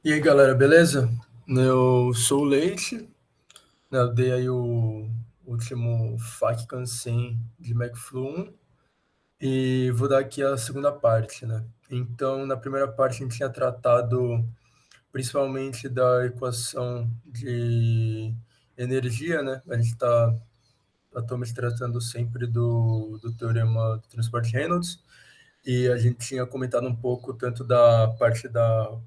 E aí, galera, beleza? Eu sou o Leite, né? Eu dei aí o último FAQ Kansen de McFlu 1 e vou dar aqui a segunda parte, né? Então, na primeira parte, a gente tinha tratado principalmente da equação de energia, né? A gente está atualmente tratando sempre do teorema do transporte Reynolds, e a gente tinha comentado um pouco tanto da parte da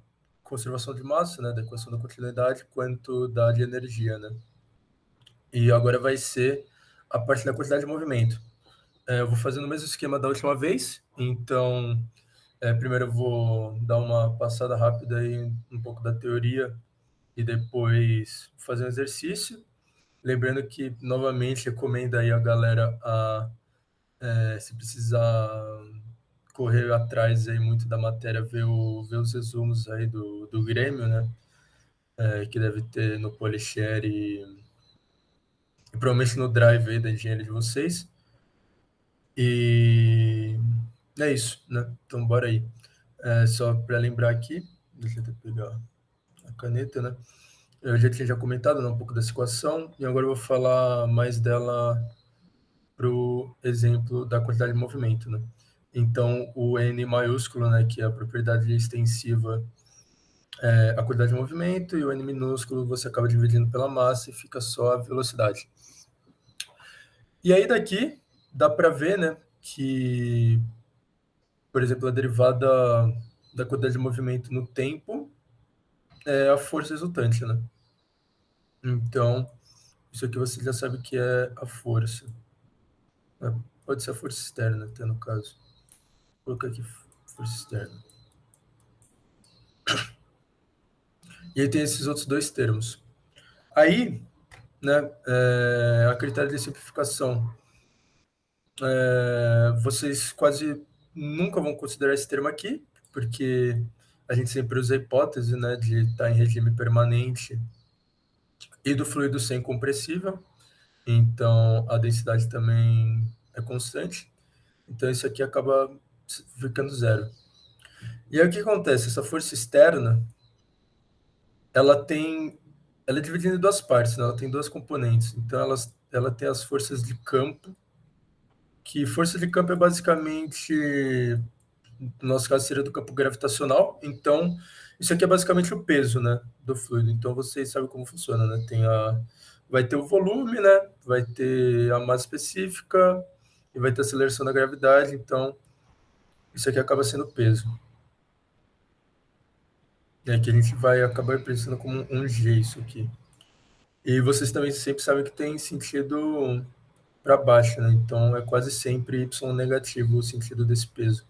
conservação de massa, né, da equação da continuidade, quanto da de energia, né? E agora vai ser a parte da quantidade de movimento. Eu vou fazer no mesmo esquema da última vez, então primeiro eu vou dar uma passada rápida aí um pouco da teoria e depois fazer um exercício. Lembrando que, novamente, recomendo aí a galera a, se precisar correr atrás aí muito da matéria, ver os resumos aí do Grêmio, né? Que deve ter no Polishare e provavelmente no Drive aí da engenharia de vocês. E é isso, né? Então, bora aí. Só para lembrar aqui, deixa eu até pegar a caneta, né? Eu já tinha comentado, né, um pouco dessa equação, e agora eu vou falar mais dela para o exemplo da quantidade de movimento, né? Então, o N maiúsculo, né, que é a propriedade extensiva, é a quantidade de movimento, e o N minúsculo você acaba dividindo pela massa e fica só a velocidade. E aí daqui dá para ver, né, que, por exemplo, a derivada da quantidade de movimento no tempo é a força resultante, né? Então, isso aqui você já sabe que é a força, né? Pode ser a força externa, até no caso. Vou colocar aqui força externa. E aí tem esses outros dois termos. Aí, né, a critério de simplificação, vocês quase nunca vão considerar esse termo aqui, porque a gente sempre usa a hipótese, né, de estar em regime permanente e do fluido sem compressível, então a densidade também é constante, então isso aqui acaba ficando zero. E aí o que acontece? Essa força externa, ela tem, ela é dividida em duas partes, né? Ela tem duas componentes, então ela tem as forças de campo, que força de campo é basicamente, no nosso caso seria do campo gravitacional, então isso aqui é basicamente o peso, né, do fluido. Então vocês sabem como funciona, né? Vai ter o volume, né? Vai ter a massa específica e vai ter a aceleração da gravidade. Então isso aqui acaba sendo o peso. É que a gente vai acabar pensando como um G isso aqui. E vocês também sempre sabem que tem sentido para baixo, né? Então é quase sempre y negativo o sentido desse peso.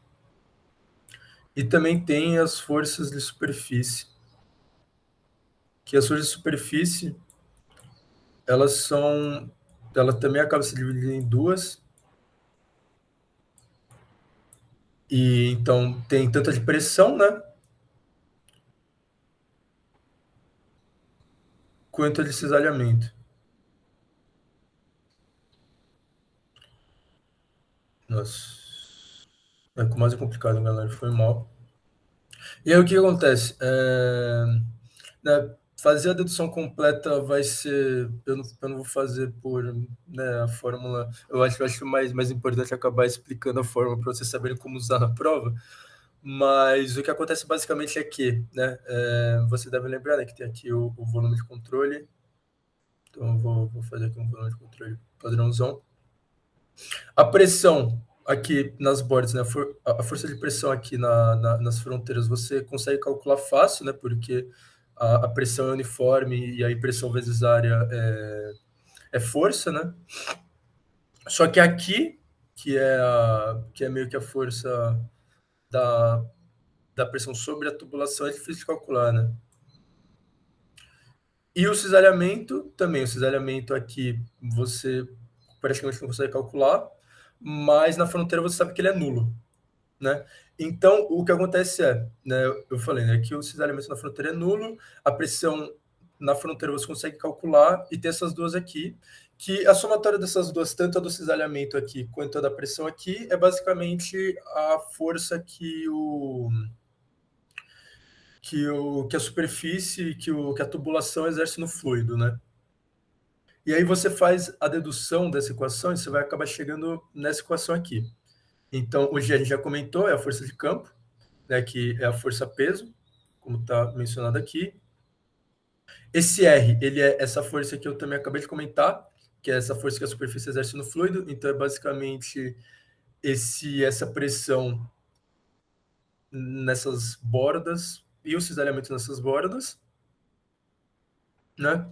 E também tem as forças de superfície, que as forças de superfície, elas são, ela também acaba se dividindo em duas, e então tem tanto a de pressão, né, quanto a de cisalhamento. Nossa, é mais complicado, galera, foi mal. E aí o que acontece? Né, fazer a dedução completa vai ser. Eu não vou fazer por, né, a fórmula. Eu acho mais importante acabar explicando a fórmula para vocês saberem como usar na prova. Mas o que acontece basicamente é que, né, você deve lembrar, né, que tem aqui o volume de controle. Então eu vou fazer aqui um volume de controle padrãozão. A pressão aqui nas bordas, né, a força de pressão aqui nas fronteiras, você consegue calcular fácil, né, porque a pressão é uniforme e a pressão vezes área é força, né? Só que aqui, que é meio que a força da, da pressão sobre a tubulação, é difícil de calcular, né? E o cisalhamento também. O cisalhamento aqui você praticamente não consegue calcular, mas na fronteira você sabe que ele é nulo, né? Então, o que acontece é, né, eu falei, né, que o cisalhamento na fronteira é nulo, a pressão na fronteira você consegue calcular, e tem essas duas aqui, que a somatória dessas duas, tanto a do cisalhamento aqui quanto a da pressão aqui, é basicamente a força que a superfície, que a tubulação exerce no fluido, né? E aí você faz a dedução dessa equação e você vai acabar chegando nessa equação aqui. Então, o G a gente já comentou, é a força de campo, né, que é a força-peso, como está mencionado aqui. Esse R, ele é essa força que eu também acabei de comentar, que é essa força que a superfície exerce no fluido. Então, é basicamente essa pressão nessas bordas e o cisalhamento nessas bordas, né?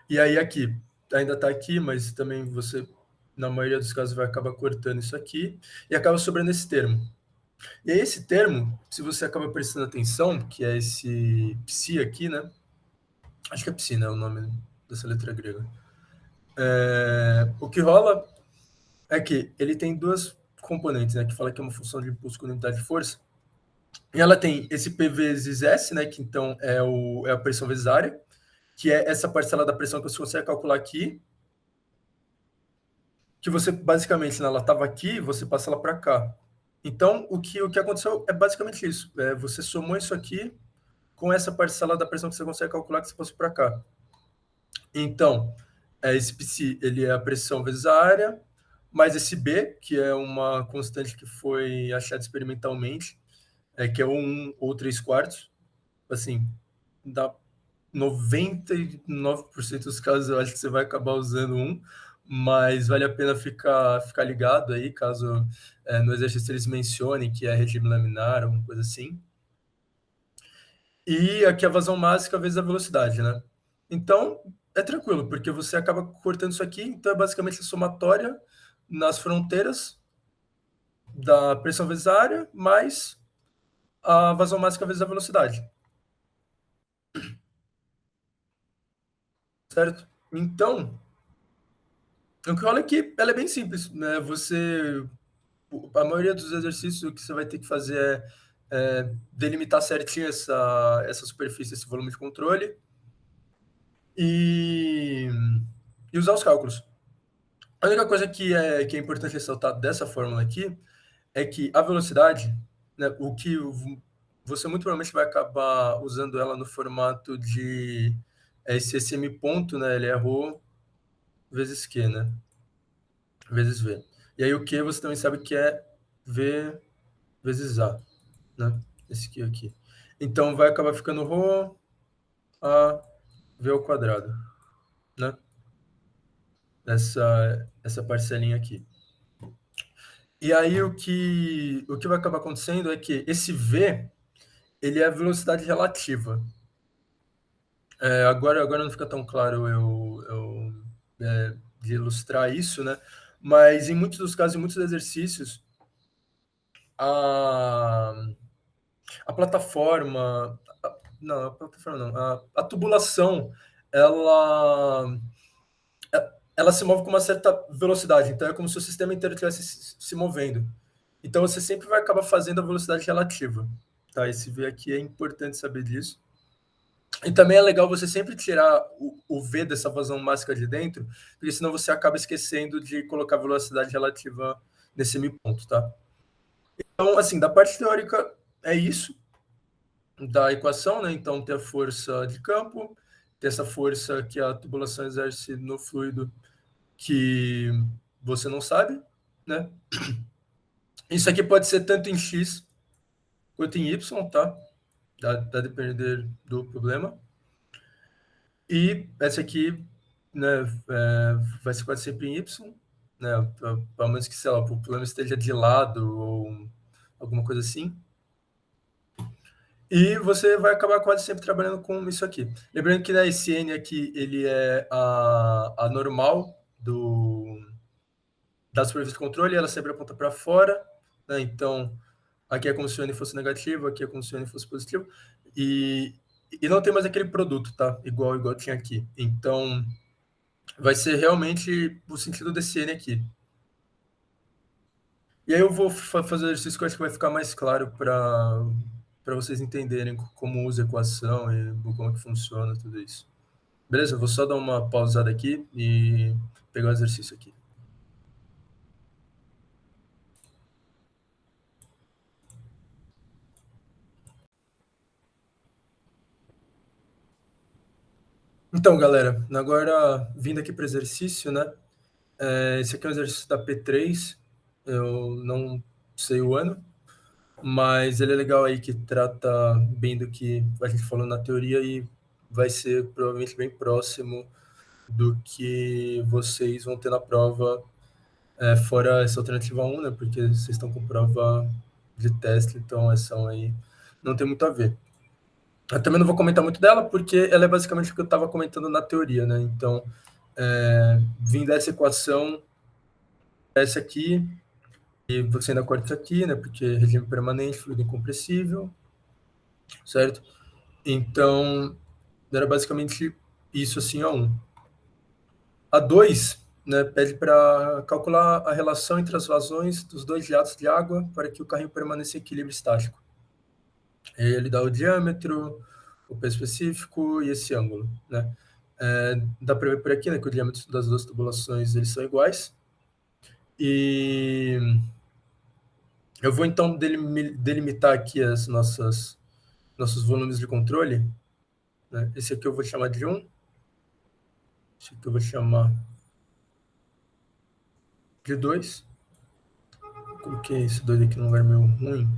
E aí aqui, ainda está aqui, mas também você, na maioria dos casos, vai acabar cortando isso aqui e acaba sobrando esse termo. E aí esse termo, se você acaba prestando atenção, que é esse psi aqui, né? Acho que é psi, né? O nome dessa letra grega. O que rola é que ele tem duas componentes, né? Que fala que é uma função de impulso com unidade de força. E ela tem esse P vezes S, né? Que então é a pressão vezes área, que é essa parcela da pressão que você consegue calcular aqui, que você basicamente, né, ela estava aqui, você passa ela para cá. Então, o que aconteceu é basicamente isso. Você somou isso aqui com essa parcela da pressão que você consegue calcular que você passou para cá. Então, esse psi, ele é a pressão vezes a área, mais esse B, que é uma constante que foi achada experimentalmente, que é 1 ou 3 quartos. Assim, dá 99% dos casos eu acho que você vai acabar usando um, mas vale a pena ficar ligado aí, caso no exercício eles mencionem que é regime laminar, alguma coisa assim. E aqui a vazão máxima vezes a velocidade, né? Então, é tranquilo, porque você acaba cortando isso aqui, então é basicamente a somatória nas fronteiras da pressão vezes a área, mais a vazão máxima vezes a velocidade. Certo? Então, o que rola é que ela é bem simples, né? A maioria dos exercícios, o que você vai ter que fazer delimitar certinho essa superfície, esse volume de controle e, e usar os cálculos. A única coisa que é importante ressaltar dessa fórmula aqui é que a velocidade, né, você muito provavelmente vai acabar usando ela no formato de esse SM ponto, né? Ele é ρ vezes Q, né? Vezes V. E aí o Q você também sabe que é V vezes A, né? Esse aqui. Então vai acabar ficando ρ a V ao quadrado, né? Essa parcelinha aqui. E aí o que vai acabar acontecendo é que esse V, ele é a velocidade relativa. Agora não fica tão claro de ilustrar isso, né? Mas em muitos dos casos, em muitos exercícios, a, a plataforma, não, a plataforma não, a tubulação, ela, ela se move com uma certa velocidade, então é como se o sistema inteiro estivesse se movendo. Então você sempre vai acabar fazendo a velocidade relativa. Tá? Esse V aqui é importante saber disso. E também é legal você sempre tirar o V dessa vazão máxima de dentro, porque senão você acaba esquecendo de colocar a velocidade relativa nesse semiponto, tá? Então, assim, da parte teórica é isso da equação, né? Então, tem a força de campo, tem essa força que a tubulação exerce no fluido que você não sabe, né? Isso aqui pode ser tanto em X quanto em Y, tá? Dá a depender do problema. E essa aqui, né, vai ser quase sempre em Y, né? Pelo menos que, sei lá, o problema esteja de lado ou alguma coisa assim. E você vai acabar quase sempre trabalhando com isso aqui. Lembrando que na SN aqui, ele é a normal da superfície de controle, ela sempre aponta para fora, né? Então, aqui é como se o N fosse negativo, aqui é como se o N fosse positivo. E não tem mais aquele produto, tá? Igual tinha aqui. Então, vai ser realmente o sentido desse N aqui. E aí eu vou fazer o exercício que eu acho que vai ficar mais claro para vocês entenderem como usa a equação e como que funciona tudo isso. Beleza? Eu vou só dar uma pausada aqui e pegar o exercício aqui. Então, galera, agora vindo aqui para o exercício, né? Esse aqui é um exercício da P3, eu não sei o ano, mas ele é legal aí que trata bem do que a gente falou na teoria e vai ser provavelmente bem próximo do que vocês vão ter na prova, fora essa alternativa 1, né? Porque vocês estão com prova de teste, então essa aí não tem muito a ver. Eu também não vou comentar muito dela, porque ela é basicamente o que eu estava comentando na teoria, né? Então, vindo dessa equação, essa aqui, e você ainda corta isso aqui, né? Porque regime permanente, fluido incompressível, certo? Então, era basicamente isso assim a 1. A 2, né, pede para calcular a relação entre as vazões dos dois jatos de água para que o carrinho permaneça em equilíbrio estático. Ele dá o diâmetro, o peso específico e esse ângulo, né? Dá para ver por aqui, né, que o diâmetro das duas tubulações eles são iguais. E eu vou então delimitar aqui as nossos volumes de controle, né? Esse aqui eu vou chamar de 1, esse aqui eu vou chamar de 2. Coloquei esse 2 aqui num lugar meio ruim.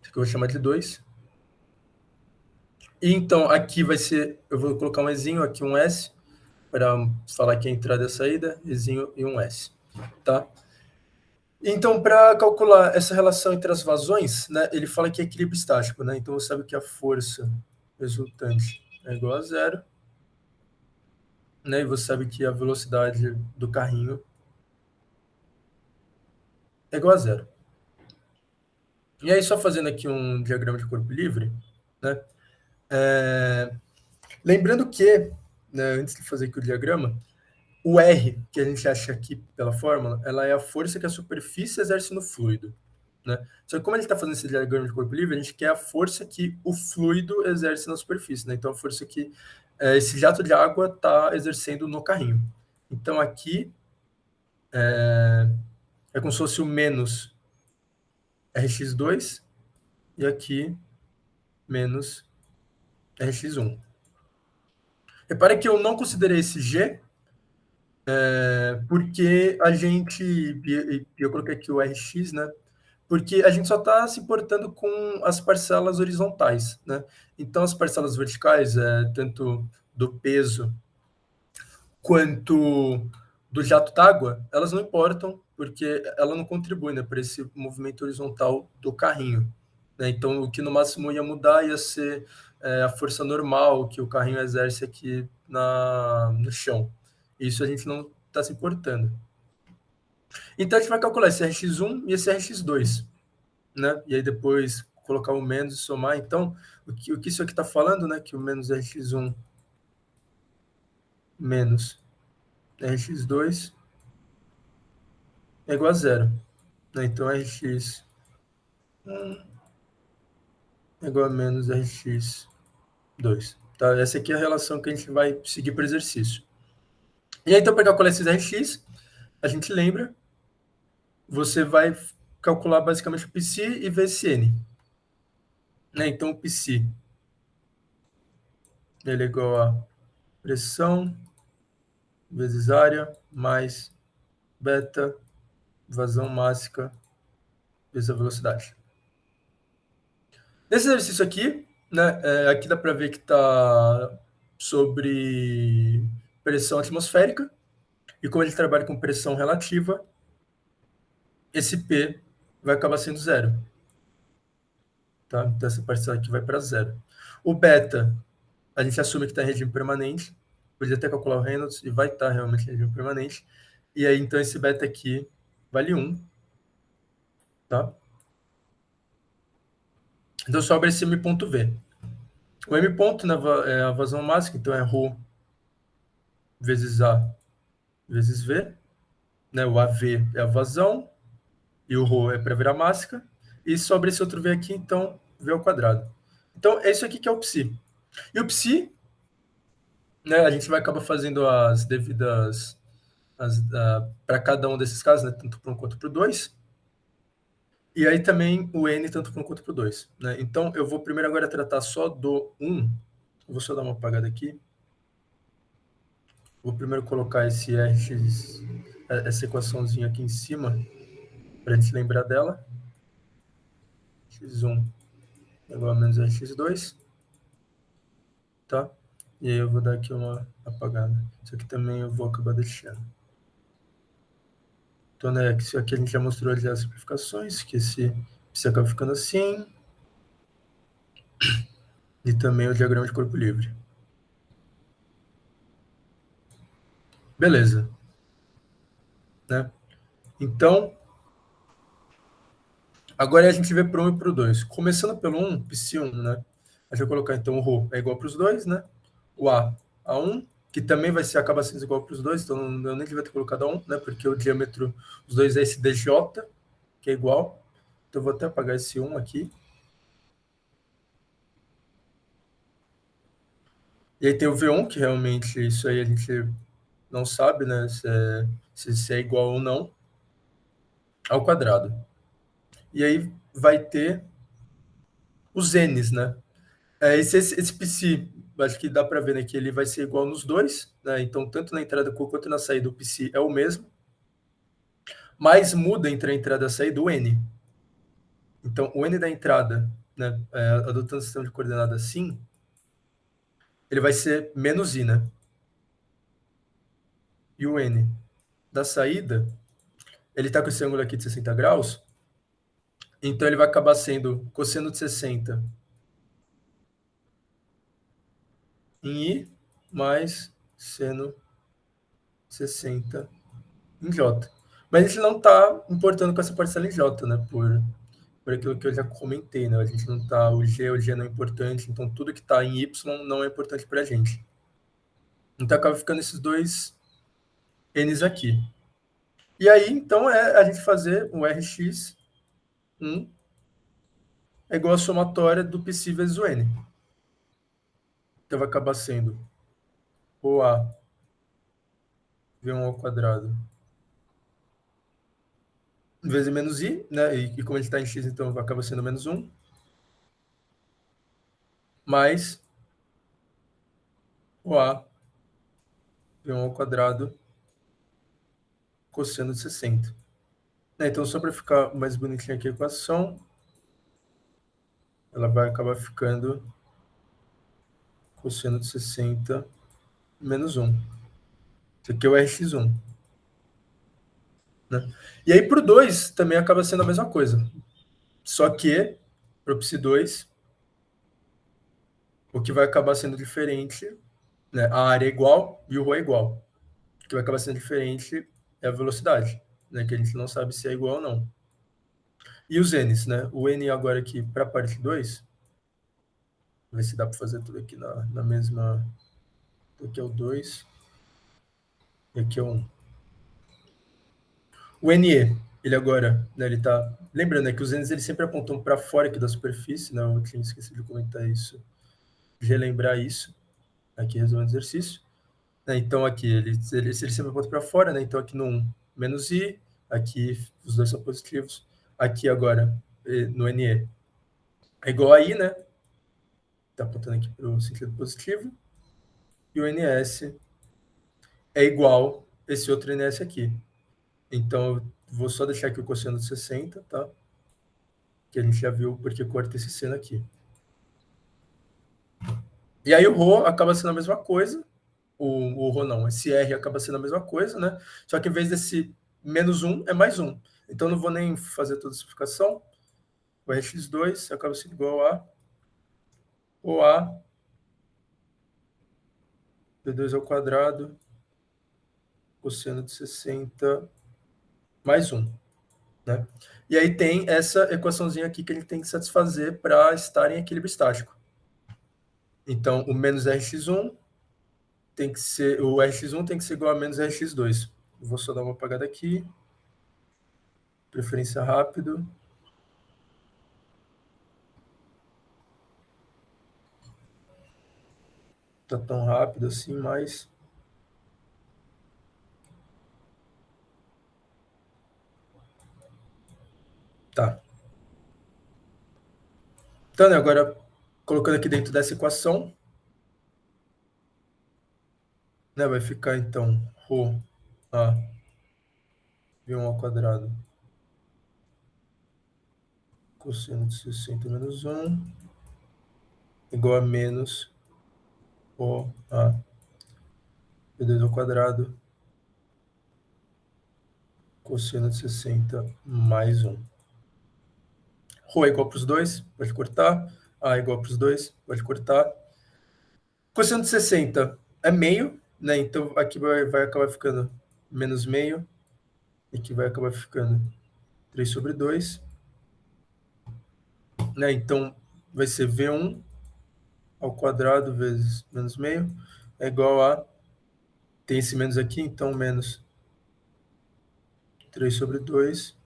Esse aqui eu vou chamar de 2. E então aqui vai ser, eu vou colocar um Ezinho, aqui um S, para falar que é a entrada e a saída, Ezinho e um S, tá? Então, para calcular essa relação entre as vazões, né, ele fala que é equilíbrio estático, né? Então, você sabe que a força resultante é igual a zero, né? E você sabe que a velocidade do carrinho é igual a zero. E aí, só fazendo aqui um diagrama de corpo livre, né? Lembrando que, né, antes de fazer aqui o diagrama, o R, que a gente acha aqui pela fórmula, ela é a força que a superfície exerce no fluido, né? Só que como a gente está fazendo esse diagrama de corpo livre, a gente quer a força que o fluido exerce na superfície, né? Então, a força que esse jato de água está exercendo no carrinho. Então, aqui é como se fosse o menos Rx2 e aqui menos Rx1. Repare que eu não considerei esse G, porque a gente, eu coloquei aqui o Rx, né? Porque a gente só está se importando com as parcelas horizontais, né? Então, as parcelas verticais, tanto do peso quanto do jato d'água, elas não importam, porque ela não contribui, né, para esse movimento horizontal do carrinho, né? Então, o que no máximo ia mudar ia ser a força normal que o carrinho exerce aqui no chão. Isso a gente não está se importando. Então, a gente vai calcular esse Rx1 e esse Rx2, né? E aí depois colocar o menos e somar. Então, o que isso aqui está falando, né? Que o menos Rx1 menos Rx2 é igual a zero, né? Então, Rx é igual a menos Rx2. Tá? Essa aqui é a relação que a gente vai seguir para o exercício. E aí, então, para calcular esses Rx, a gente lembra, você vai calcular basicamente o Psi e Vsn. Né? Então, o Psi ele é igual a pressão vezes área mais beta vazão máxima vezes a velocidade. Nesse exercício aqui, né, aqui dá para ver que está sobre pressão atmosférica, e como ele trabalha com pressão relativa, esse P vai acabar sendo zero. Tá? Então, essa parcela aqui vai para zero. O beta, a gente assume que está em regime permanente, podia até calcular o Reynolds, e vai estar realmente em regime permanente. E aí, então, esse beta aqui vale 1. Tá? Então, sobra esse M ponto V. O M ponto, né, é a vazão máxima, então é ρ vezes A vezes V. Né? O AV é a vazão, e o ρ é para virar máxima. E sobra esse outro V aqui, então, V ao quadrado. Então, é isso aqui que é o Psi. E o Psi, né, a gente vai acabar fazendo as devidas para cada um desses casos, né, tanto para um quanto para o 2. E aí também o n tanto para 1 quanto para o 2. Né? Então, eu vou primeiro agora tratar só do 1. Vou só dar uma apagada aqui. Vou primeiro colocar esse rx, essa equaçãozinha aqui em cima, para a gente lembrar dela. x1 igual a menos rx2. Tá? E aí eu vou dar aqui uma apagada. Isso aqui também eu vou acabar deixando. Então, né, isso aqui a gente já mostrou ali as simplificações, que esse acaba ficando assim. E também o diagrama de corpo livre. Beleza. Né? Então, agora a gente vê para o 1 e para o 2. Começando pelo 1, psi1, né? A gente vai colocar, então, o ρ é igual para os dois, né? O a 1, que também vai ser, acaba sendo igual para os dois, então eu nem devia ter colocado a 1, né? Porque o diâmetro dos dois é esse dj, que é igual. Então, eu vou até apagar esse 1 aqui. E aí tem o V1, que realmente isso aí a gente não sabe, né? Se é igual ou não ao quadrado. E aí vai ter os n's, né? Esse psi, acho que dá para ver, né, que ele vai ser igual nos dois, né? Então, tanto na entrada quanto na saída, o psi é o mesmo, mas muda entre a entrada e a saída o n. Então, o n da entrada, né, adotando o sistema de coordenadas assim, ele vai ser menos i, né? E o n da saída, ele está com esse ângulo aqui de 60 graus, então ele vai acabar sendo cosseno de 60 em i mais seno 60 em j. Mas a gente não está importando com essa parcela em j, né? Por aquilo que eu já comentei, né? A gente não está, o G não é importante, então tudo que está em y não é importante para a gente. Então acaba ficando esses dois n's aqui. E aí, então, é a gente fazer o Rx1 é igual a somatória do psi vezes o n. Então vai acabar sendo OA V1 ao quadrado vezes menos i, né? E como a gente está em x, então acaba sendo menos 1, mais OA V1 ao quadrado cosseno de 60. Então, só para ficar mais bonitinha aqui a equação, ela vai acabar ficando cosseno de 60 menos 1. Isso aqui é o Rx1. Né? E aí, para o 2, também acaba sendo a mesma coisa. Só que, para o Psi2, o que vai acabar sendo diferente, né? A área é igual e o ρ é igual. O que vai acabar sendo diferente é a velocidade, né? Que a gente não sabe se é igual ou não. E os n's, né? O n agora aqui para a parte 2, ver se dá para fazer tudo aqui na mesma... Aqui é o 2 e aqui é o 1. O NE, ele agora, né, ele tá... Lembrando, né, que os N's eles sempre apontam para fora aqui da superfície, né? Eu tinha esquecido de comentar isso, de relembrar isso, aqui resolvendo o exercício. Né, então aqui, ele sempre aponta para fora, né? Então aqui no 1, menos I, aqui os dois são positivos. Aqui agora, no NE, é igual a I, né? Tá apontando aqui para o sentido positivo. E o NS é igual esse outro NS aqui. Então, eu vou só deixar aqui o cosseno de 60, tá? Que a gente já viu porque corta esse seno aqui. E aí o ρ acaba sendo a mesma coisa. O ρ não, esse R acaba sendo a mesma coisa, né? Só que em vez desse menos 1, é mais 1. Então, eu não vou nem fazer toda a simplificação. O Rx2 acaba sendo igual a OA V2 ao quadrado cosseno de 60 mais 1. Né? E aí tem essa equaçãozinha aqui que ele tem que satisfazer para estar em equilíbrio estático. Então, o menos Rx1 tem que ser, o Rx1 tem que ser igual a menos Rx2. Vou só dar uma apagada aqui. Preferência rápido. Tá tão rápido assim, mas... Tá. Então, né, agora, colocando aqui dentro dessa equação, né, vai ficar, então, ρ a v1 ao quadrado cosseno de 60 menos 1 igual a menos ρ a v2 ao quadrado cosseno de 60 mais 1. Rho é igual para os dois, pode cortar. A é igual para os dois, pode cortar. Cosseno de 60 é meio, né? Então aqui vai acabar ficando menos meio. E aqui vai acabar ficando 3 sobre 2. Né? Então vai ser V1 ao quadrado vezes menos meio é igual a... Tem esse menos aqui, então menos 3 sobre 2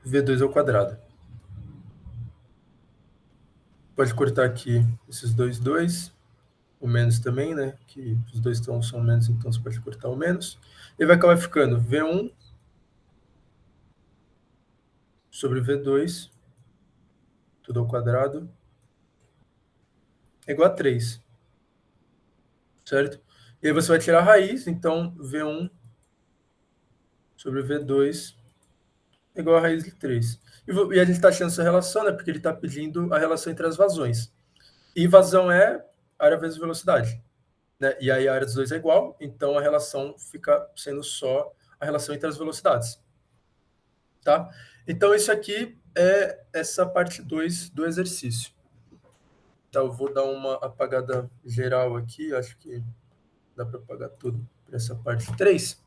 V2 ao quadrado. Pode cortar aqui esses dois, o menos também, né? Que os dois são menos, então você pode cortar o menos. E vai acabar ficando V1 sobre V2, tudo ao quadrado, é igual a 3. Certo? E aí você vai tirar a raiz, então V1 sobre V2 é igual a raiz de 3. E a gente está achando essa relação, né? Porque ele está pedindo a relação entre as vazões. E vazão é área vezes velocidade. Né? E aí a área dos dois é igual, então a relação fica sendo só a relação entre as velocidades. Tá? Então isso aqui é essa parte 2 do exercício. Então eu vou dar uma apagada geral aqui, acho que dá para apagar tudo para essa parte 3.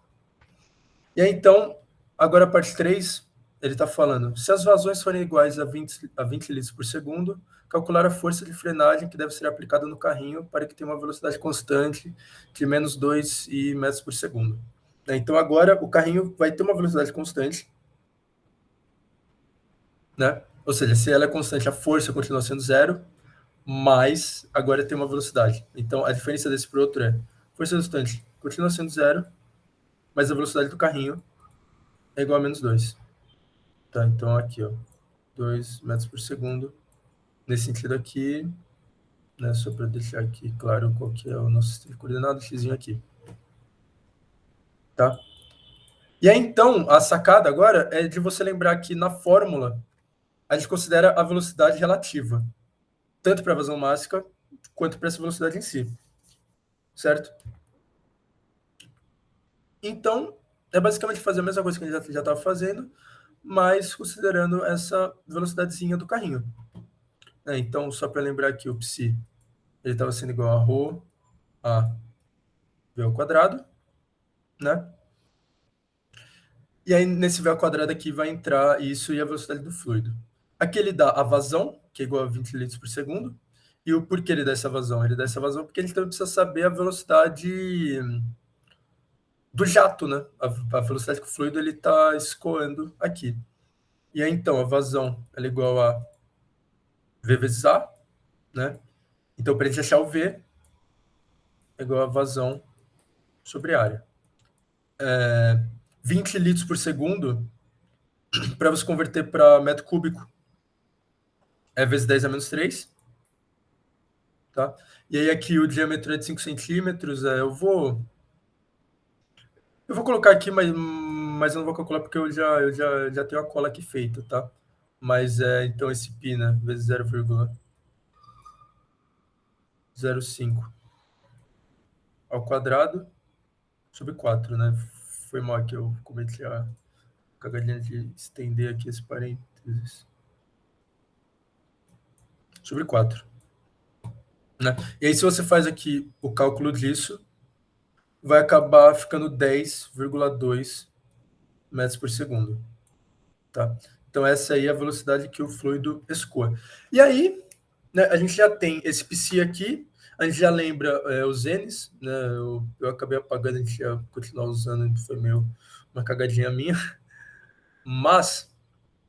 E aí então, agora a parte 3, ele está falando, se as vazões forem iguais a 20 litros por segundo, calcular a força de frenagem que deve ser aplicada no carrinho para que tenha uma velocidade constante de menos 2 metros por segundo. Então agora o carrinho vai ter uma velocidade constante, né? Ou seja, se ela é constante, a força continua sendo zero, mas agora tem uma velocidade. Então a diferença desse para o outro é força constante continua sendo zero, mas a velocidade do carrinho é igual a menos 2. Tá, então aqui, ó, 2 metros por segundo. Nesse sentido aqui, né, só para deixar aqui claro qual que é o nosso sistema de coordenadas, x aqui. Tá? E aí, então, a sacada agora é de você lembrar que na fórmula a gente considera a velocidade relativa, tanto para a vazão máxima quanto para essa velocidade em si. Certo? Então, é basicamente fazer a mesma coisa que a gente já estava fazendo, mas considerando essa velocidadezinha do carrinho. Então, só para lembrar aqui, o psi ele estava sendo igual a ρ a v ao quadrado, né? E aí, nesse v ao quadrado aqui, vai entrar isso e a velocidade do fluido. Aqui ele dá a vazão, que é igual a 20 litros por segundo. E o porquê ele dá essa vazão? Ele dá essa vazão porque ele também precisa saber a velocidade do jato, né? A velocidade que o fluido ele está escoando aqui. E aí, então, a vazão ela é igual a V vezes A, né? Então, para a gente achar o V, é igual a vazão sobre área. 20 litros por segundo, para você converter para metro cúbico, é vezes 10 a menos 3. Tá? E aí aqui o diâmetro é de 5 centímetros. Eu vou colocar aqui, mas eu não vou calcular porque eu já tenho a cola aqui feita, tá? Mas então esse π, né, vezes 0,05 ao quadrado sobre 4, né? Foi mal que eu cometi a cagadinha de estender aqui esse parênteses. Sobre 4. Né? E aí, se você faz aqui o cálculo disso, vai acabar ficando 10,2 metros por segundo. Tá? Então, essa aí é a velocidade que o fluido escoa. E aí, né, a gente já tem esse psi aqui, a gente já lembra os n's, né? Eu acabei apagando, a gente ia continuar usando, foi meio uma cagadinha minha. Mas,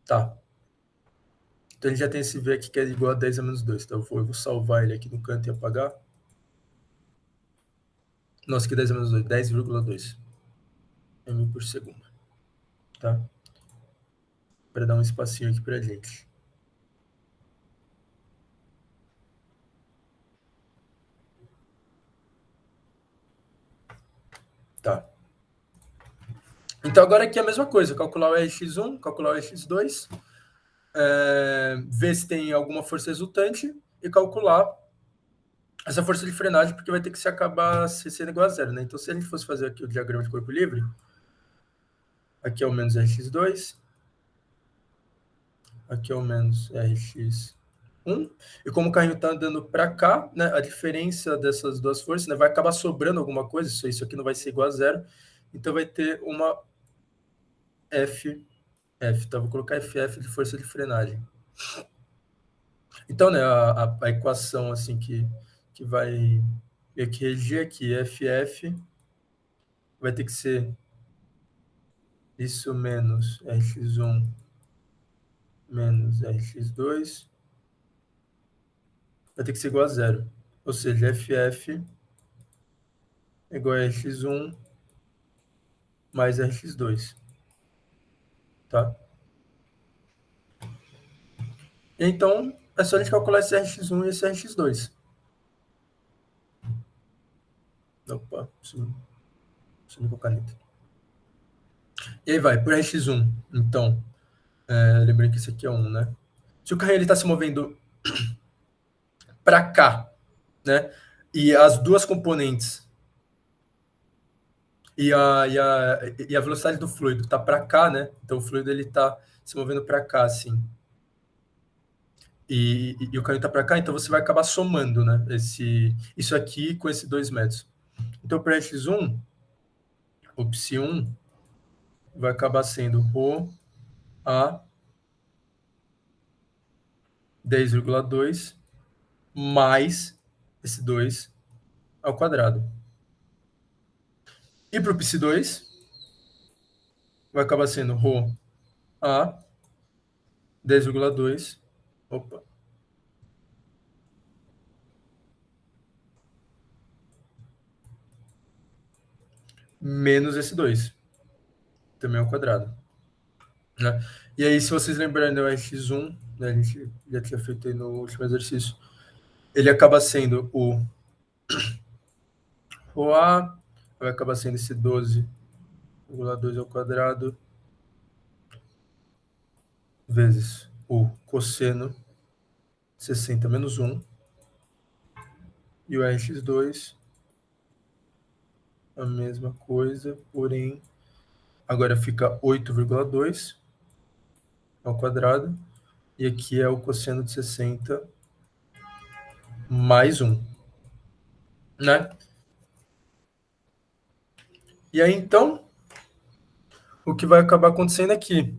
tá. Então, a gente já tem esse v aqui que é igual a 10 a menos 2. Então, eu vou salvar ele aqui no canto e apagar. Nossa, que 10 a menos 2, 10,2 m por segundo. Tá? para dar um espacinho aqui para a gente. Tá. Então, agora aqui é a mesma coisa, calcular o RX1, calcular o RX2, ver se tem alguma força resultante e calcular essa força de frenagem, porque vai ter que se acabar sendo igual a zero, né? Então, se a gente fosse fazer aqui o diagrama de corpo livre, aqui é o menos RX2, aqui é o menos RX1, e como o carrinho está andando para cá, né, a diferença dessas duas forças, né, vai acabar sobrando alguma coisa, isso aqui não vai ser igual a zero, então vai ter uma FF, então vou colocar FF de força de frenagem. Então, né, a equação assim que vai reger aqui, FF, vai ter que ser isso menos RX1 menos RX2, vai ter que ser igual a zero. Ou seja, FF é igual a RX1 mais RX2. Tá? Então, é só a gente calcular esse RX1 e esse RX2. Opa, sumiu com a caneta. E aí vai, por RX1. Então, lembrando que esse aqui é 1, né? Se o carrinho está se movendo para cá, né? E as duas componentes e a velocidade do fluido está para cá, né? Então o fluido ele está se movendo para cá, assim. E o carrinho está para cá, então você vai acabar somando, né? Isso aqui com esse 2 metros. Então, para X1, o Psi1 vai acabar sendo Rho a 10,2 mais esse 2 ao quadrado. E para o Psi2, vai acabar sendo Rho a 10,2. Opa. Menos esse 2. Também ao quadrado. Né? E aí, se vocês lembrarem do X1, né, a gente já tinha feito aí no último exercício, ele acaba sendo o Rho vai acabar sendo esse 12,2 ao quadrado vezes o cosseno 60 menos 1 e o RX2 a mesma coisa, porém agora fica 8,2 ao quadrado e aqui é o cosseno de 60 mais 1, né? E aí, então, o que vai acabar acontecendo aqui?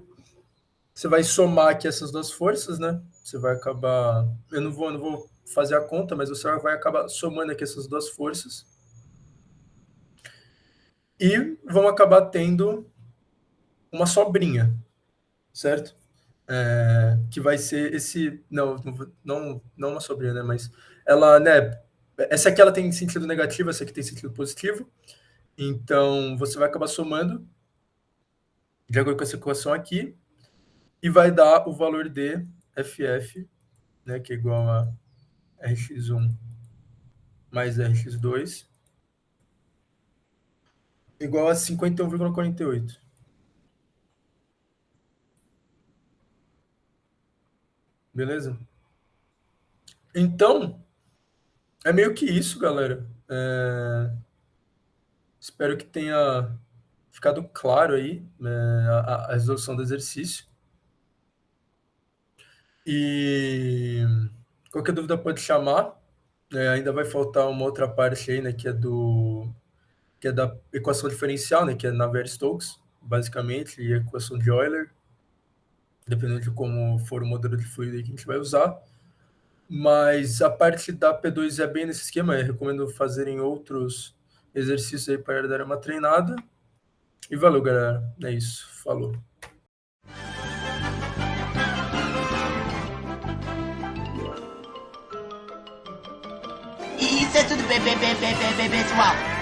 Você vai somar aqui essas duas forças, né? Você vai acabar... Eu não vou fazer a conta, mas você vai acabar somando aqui essas duas forças. E vão acabar tendo uma sobrinha, certo? Que vai ser esse... Não uma sobrinha, né? Mas ela, né? Essa aqui ela tem sentido negativo, essa aqui tem sentido positivo. Então, você vai acabar somando de acordo com essa equação aqui e vai dar o valor de FF, né, que é igual a RX1 mais RX2, igual a 51,48. Beleza? Então, é meio que isso, galera. Espero que tenha ficado claro aí, né, a resolução do exercício. E qualquer dúvida pode chamar. Ainda vai faltar uma outra parte aí, né, que é da equação diferencial, né, que é Navier-Stokes, basicamente, e a equação de Euler, dependendo de como for o modelo de fluido que a gente vai usar. Mas a parte da P2 é bem nesse esquema, eu recomendo fazerem outros exercícios aí para dar uma treinada. E valeu, galera. É isso. Falou. Isso é tudo, pessoal.